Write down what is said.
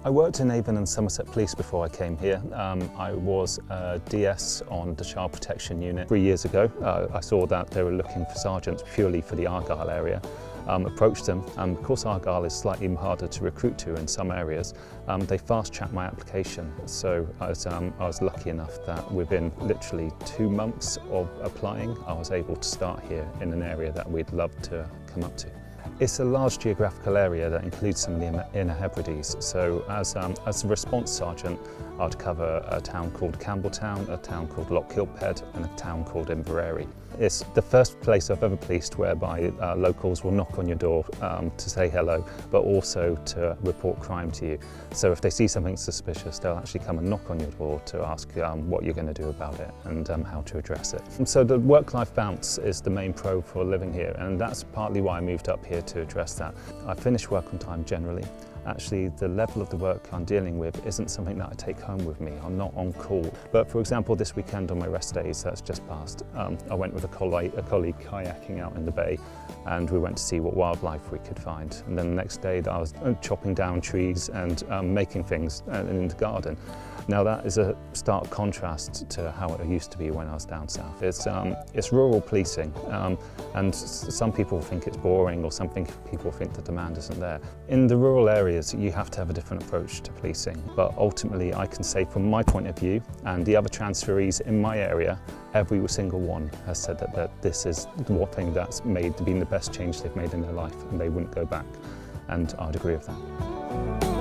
I worked in Avon and Somerset Police before I came here. I was a DS on the Child Protection Unit. 3 years ago, I saw that they were looking for sergeants purely for the Argyll area. Approached them, and because Argyll is slightly harder to recruit to in some areas, they fast-tracked my application. So I was lucky enough that within literally 2 months of applying, I was able to start here in an area that we'd love to come up to. It's a large geographical area that includes some of the Inner Hebrides. So as a response sergeant, I'd cover a town called Campbeltown, a town called Lochgilphead and a town called Inveraray. It's the first place I've ever policed whereby locals will knock on your door to say hello, but also to report crime to you. So if they see something suspicious, they'll actually come and knock on your door to ask what you're going to do about it and how to address it. And so the work-life balance is the main pro for living here, and that's partly why I moved up here to address that. I finish work on time generally. Actually, the level of the work I'm dealing with isn't something that I take home with me. I'm not on call. But for example, this weekend on my rest days, that's just passed, I went with a colleague kayaking out in the bay, and we went to see what wildlife we could find. And then the next day I was chopping down trees and making things in the garden. Now that is a stark contrast to how it used to be when I was down south. It's rural policing, and some people think it's boring, or some people think the demand isn't there. In the rural areas, you have to have a different approach to policing, but ultimately I can say from my point of view, and the other transferees in my area, every single one has said that this is the one thing that's been the best change they've made in their life, and they wouldn't go back, and I'd agree with that.